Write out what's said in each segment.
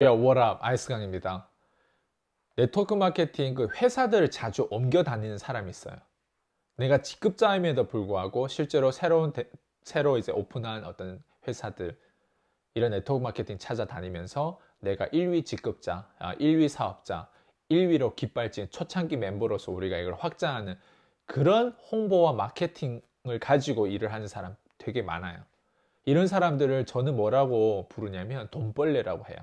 야, what up? 아이스강입니다. 네트워크 마케팅 그 회사들을 자주 옮겨 다니는 사람이 있어요. 내가 직급자임에도 불구하고 실제로 새로 이제 오픈한 어떤 회사들, 이런 네트워크 마케팅 찾아다니면서 내가 1위 직급자, 1위 사업자, 1위로 깃발진 초창기 멤버로서 우리가 이걸 확장하는 그런 홍보와 마케팅을 가지고 일을 하는 사람 되게 많아요. 이런 사람들을 저는 뭐라고 부르냐면 돈벌레라고 해요.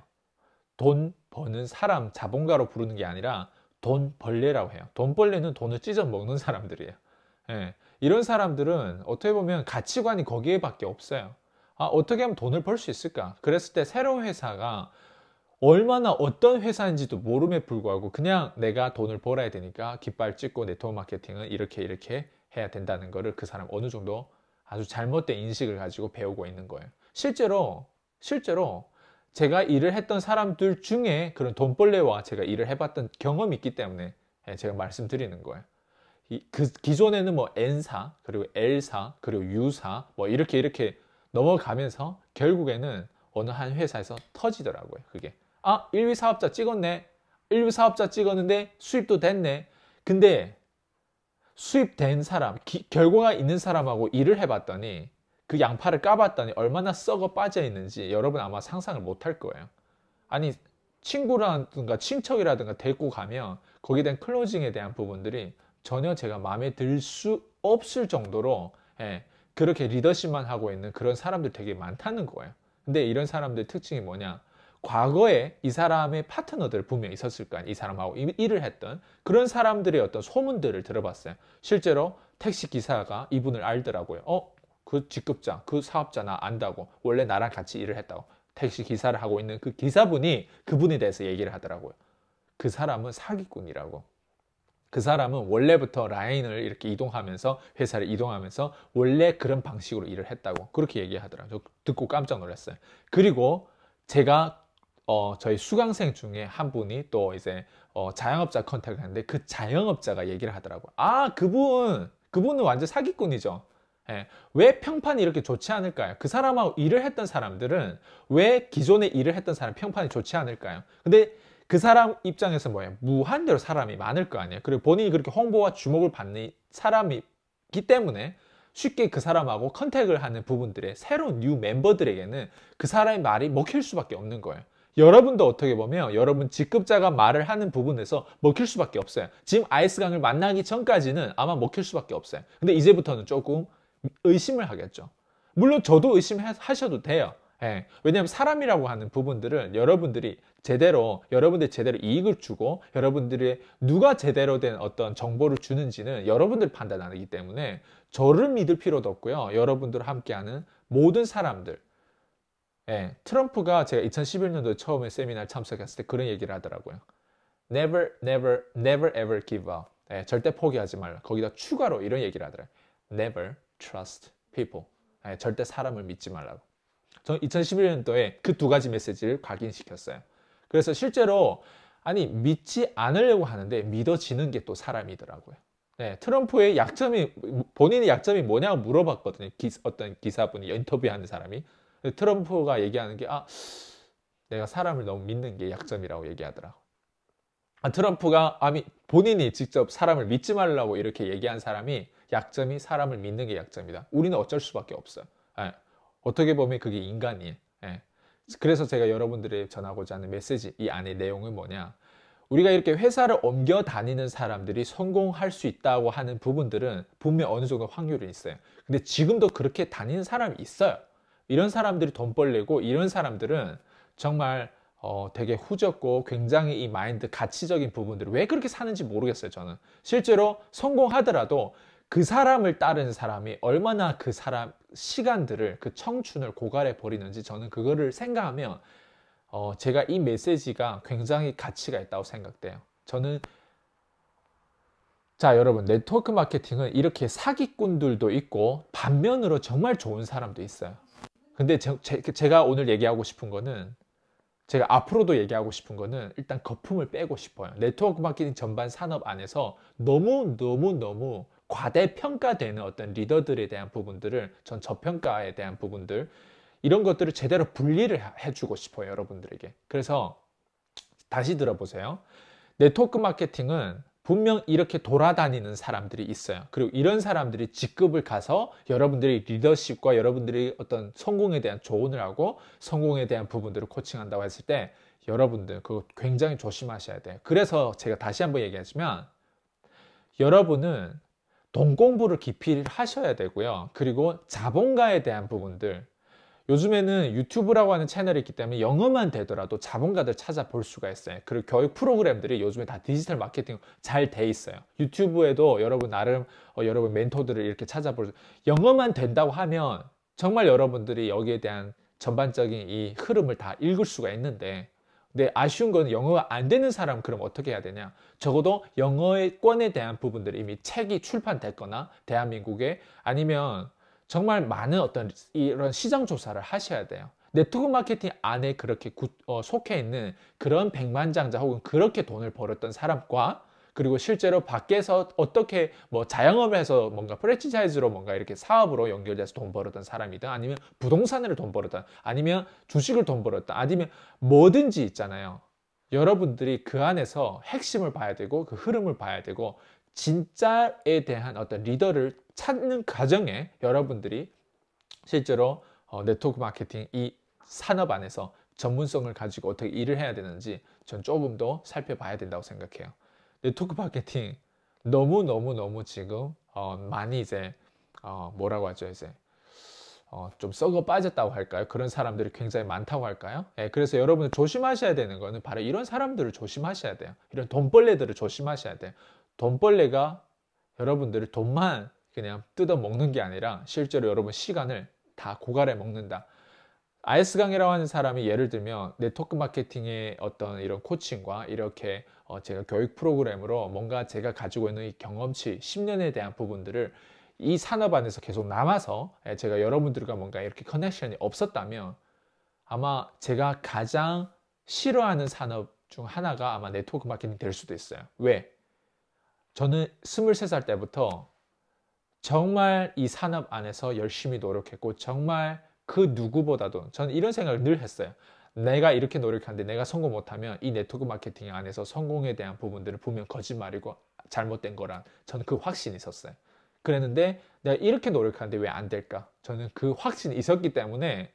돈 버는 사람, 자본가로 부르는 게 아니라 돈벌레라고 해요. 돈벌레는 돈을 찢어 먹는 사람들이에요. 예, 이런 사람들은 어떻게 보면 가치관이 거기에밖에 없어요. 어떻게 하면 돈을 벌 수 있을까? 그랬을 때 새로운 회사가 얼마나 어떤 회사인지도 모름에 불구하고 그냥 내가 돈을 벌어야 되니까 깃발 찍고 네트워크 마케팅은 이렇게 해야 된다는 거를 그 사람 어느 정도 아주 잘못된 인식을 가지고 배우고 있는 거예요. 실제로 제가 일을 했던 사람들 중에 그런 돈벌레와 제가 일을 해봤던 경험이 있기 때문에 제가 말씀드리는 거예요. 그 기존에는 뭐 N사, 그리고 L사, 그리고 U사, 뭐 이렇게 넘어가면서 결국에는 어느 한 회사에서 터지더라고요. 그게. 1위 사업자 찍었네. 1위 사업자 찍었는데 수입도 됐네. 근데 수입된 사람, 결과가 있는 사람하고 일을 해봤더니 그 양파를 까봤더니 얼마나 썩어 빠져 있는지 여러분 아마 상상을 못 할 거예요. 아니, 친구라든가 친척이라든가 데리고 가면 거기에 대한 클로징에 대한 부분들이 전혀 제가 마음에 들 수 없을 정도로 그렇게 리더십만 하고 있는 그런 사람들 되게 많다는 거예요. 근데 이런 사람들 특징이 뭐냐? 과거에 이 사람의 파트너들 분명히 있었을 거 아니에요. 이 사람하고 일을 했던 그런 사람들의 어떤 소문들을 들어봤어요. 실제로 택시 기사가 이분을 알더라고요. 그 직급자, 그 사업자 나 안다고. 원래 나랑 같이 일을 했다고. 택시 기사를 하고 있는 그 기사분이 그분에 대해서 얘기를 하더라고요. 그 사람은 사기꾼이라고. 그 사람은 원래부터 라인을 이렇게 이동하면서 회사를 이동하면서 원래 그런 방식으로 일을 했다고 그렇게 얘기하더라고요. 저 듣고 깜짝 놀랐어요. 그리고 제가 저희 수강생 중에 한 분이 또 이제 자영업자 컨택을 했는데 그 자영업자가 얘기를 하더라고요. 그분은 완전 사기꾼이죠. 예, 왜 평판이 이렇게 좋지 않을까요? 그 사람하고 일을 했던 사람들은 왜 기존에 일을 했던 사람 평판이 좋지 않을까요? 근데 그 사람 입장에서 뭐예요? 무한대로 사람이 많을 거 아니에요. 그리고 본인이 그렇게 홍보와 주목을 받는 사람이기 때문에 쉽게 그 사람하고 컨택을 하는 부분들의 새로운 뉴 멤버들에게는 그 사람의 말이 먹힐 수밖에 없는 거예요. 여러분도 어떻게 보면 여러분 직급자가 말을 하는 부분에서 먹힐 수밖에 없어요. 지금 아이스강을 만나기 전까지는 아마 먹힐 수밖에 없어요. 근데 이제부터는 조금 의심을 하겠죠. 물론 저도 의심하셔도 돼요. 왜냐하면 사람이라고 하는 부분들은 여러분들이 제대로 이익을 주고 여러분들이 누가 제대로 된 어떤 정보를 주는지는 여러분들이 판단하기 때문에 저를 믿을 필요도 없고요. 여러분들과 함께하는 모든 사람들. 트럼프가 제가 2011년도에 처음에 세미나를 참석했을 때 그런 얘기를 하더라고요. Never, never, never ever give up. 절대 포기하지 말라. 거기다 추가로 이런 얘기를 하더라고요. Never trust people. 절대 사람을 믿지 말라고. 저는 2011년도에 그 두 가지 메시지를 각인시켰어요. 그래서 실제로 믿지 않으려고 하는데 믿어지는 게 또 사람이더라고요. 트럼프의 본인의 약점이 뭐냐고 물어봤거든요. 어떤 기사분이 인터뷰하는 사람이. 트럼프가 얘기하는 게 내가 사람을 너무 믿는 게 약점이라고 얘기하더라고. 트럼프가 본인이 직접 사람을 믿지 말라고 이렇게 얘기한 사람이 약점이 사람을 믿는 게 약점이다. 우리는 어쩔 수밖에 없어요. 어떻게 보면 그게 인간이에요. 그래서 제가 여러분들이 전하고자 하는 메시지, 이 안의 내용은 뭐냐? 우리가 이렇게 회사를 옮겨 다니는 사람들이 성공할 수 있다고 하는 부분들은 분명 어느 정도 확률이 있어요. 근데 지금도 그렇게 다니는 사람이 있어요. 이런 사람들이 돈 벌려고 이런 사람들은 정말 되게 후졌고 굉장히 이 마인드 가치적인 부분들을 왜 그렇게 사는지 모르겠어요. 저는 실제로 성공하더라도 그 사람을 따르는 사람이 얼마나 그 사람 시간들을 그 청춘을 고갈해 버리는지 저는 그거를 생각하면 제가 이 메시지가 굉장히 가치가 있다고 생각돼요. 저는 자, 여러분, 네트워크 마케팅은 이렇게 사기꾼들도 있고 반면으로 정말 좋은 사람도 있어요. 근데 제가 오늘 얘기하고 싶은 거는 제가 앞으로도 얘기하고 싶은 거는 일단 거품을 빼고 싶어요. 네트워크 마케팅 전반 산업 안에서 너무 과대평가되는 어떤 리더들에 대한 부분들을 전 저평가에 대한 부분들 이런 것들을 제대로 분리를 해주고 싶어요. 여러분들에게. 그래서 다시 들어보세요. 네트워크 마케팅은 분명 이렇게 돌아다니는 사람들이 있어요. 그리고 이런 사람들이 직급을 가서 여러분들이 리더십과 여러분들이 어떤 성공에 대한 조언을 하고 성공에 대한 부분들을 코칭한다고 했을 때 여러분들 그거 굉장히 조심하셔야 돼요. 그래서 제가 다시 한번 얘기하지만 여러분은 돈 공부를 깊이 하셔야 되고요. 그리고 자본가에 대한 부분들, 요즘에는 유튜브라고 하는 채널이 있기 때문에 영어만 되더라도 자본가들 찾아볼 수가 있어요. 그리고 교육 프로그램들이 요즘에 다 디지털 마케팅 잘 돼 있어요. 유튜브에도 여러분 나름 여러분 멘토들을 이렇게 찾아볼 수, 영어만 된다고 하면 정말 여러분들이 여기에 대한 전반적인 이 흐름을 다 읽을 수가 있는데, 근데 아쉬운 건 영어가 안 되는 사람 그럼 어떻게 해야 되냐? 적어도 영어권에 대한 부분들이 이미 책이 출판됐거나 대한민국에, 아니면 정말 많은 어떤 이런 시장 조사를 하셔야 돼요. 네트워크 마케팅 안에 그렇게 속해 있는 그런 백만장자 혹은 그렇게 돈을 벌었던 사람과, 그리고 실제로 밖에서 어떻게 뭐 자영업을 해서 뭔가 프랜차이즈로 뭔가 이렇게 사업으로 연결돼서 돈 벌었던 사람이든, 아니면 부동산으로 돈 벌었다, 아니면 주식을 돈 벌었다, 아니면 뭐든지 있잖아요. 여러분들이 그 안에서 핵심을 봐야 되고 그 흐름을 봐야 되고 진짜에 대한 어떤 리더를 찾는 과정에 여러분들이 실제로 네트워크 마케팅 이 산업 안에서 전문성을 가지고 어떻게 일을 해야 되는지 전 조금 더 살펴봐야 된다고 생각해요. 네트워크 마케팅 너무 지금 많이 이제 뭐라고 하죠, 이제 좀 썩어 빠졌다고 할까요? 그런 사람들이 굉장히 많다고 할까요? 예, 그래서 여러분 조심하셔야 되는 거는 바로 이런 사람들을 조심하셔야 돼요. 이런 돈벌레들을 조심하셔야 돼요. 돈벌레가 여러분들의 돈만 그냥 뜯어 먹는 게 아니라 실제로 여러분 시간을 다 고갈해 먹는다. 아이스 강이라고 하는 사람이 예를 들면 네트워크 마케팅의 어떤 이런 코칭과 이렇게 제가 교육 프로그램으로 뭔가 제가 가지고 있는 이 경험치 10년에 대한 부분들을 이 산업 안에서 계속 남아서 제가 여러분들과 뭔가 이렇게 커넥션이 없었다면 아마 제가 가장 싫어하는 산업 중 하나가 아마 네트워크 마케팅 될 수도 있어요. 왜? 저는 23살 때부터 정말 이 산업 안에서 열심히 노력했고 정말 그 누구보다도 저는 이런 생각을 늘 했어요. 내가 이렇게 노력하는데 내가 성공 못하면 이 네트워크 마케팅 안에서 성공에 대한 부분들은 분명 거짓말이고 잘못된 거란 저는 그 확신이 있었어요. 그랬는데 내가 이렇게 노력하는데 왜 안 될까? 저는 그 확신이 있었기 때문에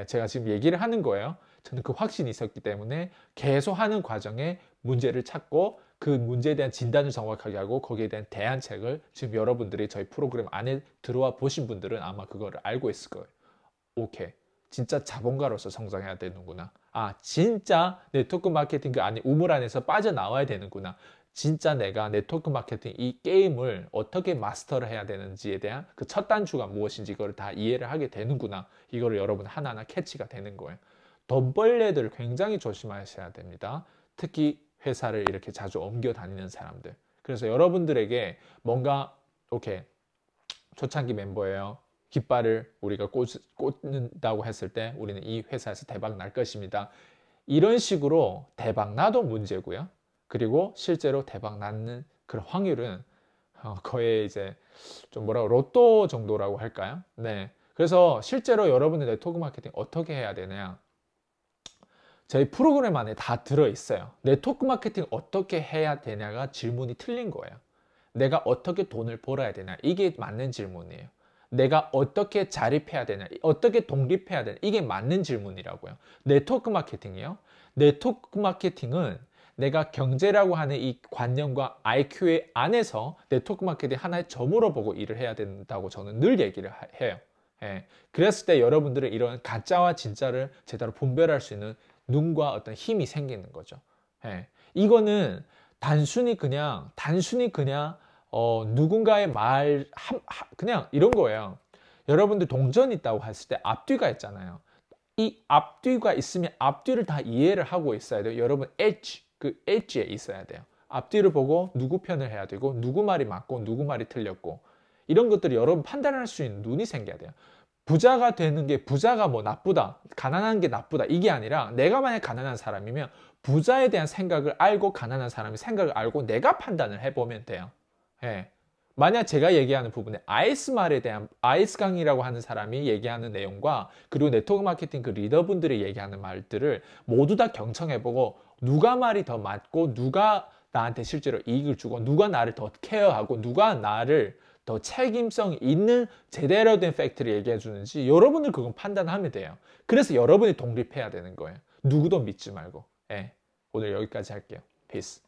제가 지금 얘기를 하는 거예요. 저는 그 확신이 있었기 때문에 계속 하는 과정에 문제를 찾고 그 문제에 대한 진단을 정확하게 하고 거기에 대한 대안책을 지금 여러분들이 저희 프로그램 안에 들어와 보신 분들은 아마 그거를 알고 있을 거예요. 오케이. 진짜 자본가로서 성장해야 되는구나. 아, 진짜 네트워크 마케팅 그 안에 우물 안에서 빠져나와야 되는구나. 진짜 내가 네트워크 마케팅 이 게임을 어떻게 마스터를 해야 되는지에 대한 그 첫 단추가 무엇인지 이걸 다 이해를 하게 되는구나. 이거를 여러분 하나하나 캐치가 되는 거예요. 돈벌레들 굉장히 조심하셔야 됩니다. 특히 회사를 이렇게 자주 옮겨 다니는 사람들. 그래서 여러분들에게 뭔가 오케이 초창기 멤버예요. 깃발을 우리가 꽂는다고 했을 때 우리는 이 회사에서 대박 날 것입니다. 이런 식으로 대박 나도 문제고요. 그리고 실제로 대박 나는 그런 확률은 거의 이제 좀 뭐라고 로또 정도라고 할까요? 네. 그래서 실제로 여러분의 네트워크 마케팅 어떻게 해야 되냐? 저희 프로그램 안에 다 들어있어요. 네트워크 마케팅 어떻게 해야 되냐가 질문이 틀린 거예요. 내가 어떻게 돈을 벌어야 되냐? 이게 맞는 질문이에요. 내가 어떻게 자립해야 되냐? 어떻게 독립해야 되냐? 이게 맞는 질문이라고요. 네트워크 마케팅이요. 네트워크 마케팅은 내가 경제라고 하는 이 관념과 IQ의 안에서 네트워크 마케팅 하나의 점으로 보고 일을 해야 된다고 저는 늘 얘기를 해요. 예. 그랬을 때 여러분들은 이런 가짜와 진짜를 제대로 분별할 수 있는 눈과 어떤 힘이 생기는 거죠. 예. 이거는 단순히 그냥 누군가의 그냥 이런 거예요. 여러분들 동전 있다고 했을 때 앞뒤가 있잖아요. 이 앞뒤가 있으면 앞뒤를 다 이해를 하고 있어야 돼요. 여러분 그 엣지에 있어야 돼요. 앞뒤를 보고 누구 편을 해야 되고 누구 말이 맞고 누구 말이 틀렸고 이런 것들이 여러분 판단할 수 있는 눈이 생겨야 돼요. 부자가 되는 게 부자가 뭐 나쁘다, 가난한 게 나쁘다 이게 아니라 내가 만약 가난한 사람이면 부자에 대한 생각을 알고 가난한 사람의 생각을 알고 내가 판단을 해보면 돼요. 예. 만약 제가 얘기하는 부분에 아이스말에 대한 아이스강이라고 하는 사람이 얘기하는 내용과 그리고 네트워크 마케팅 그 리더분들이 얘기하는 말들을 모두 다 경청해보고 누가 말이 더 맞고 누가 나한테 실제로 이익을 주고 누가 나를 더 케어하고 누가 나를 더 책임성 있는 제대로 된 팩트를 얘기해 주는지 여러분들 그건 판단하면 돼요. 그래서 여러분이 독립해야 되는 거예요. 누구도 믿지 말고. 예. 오늘 여기까지 할게요. 피스.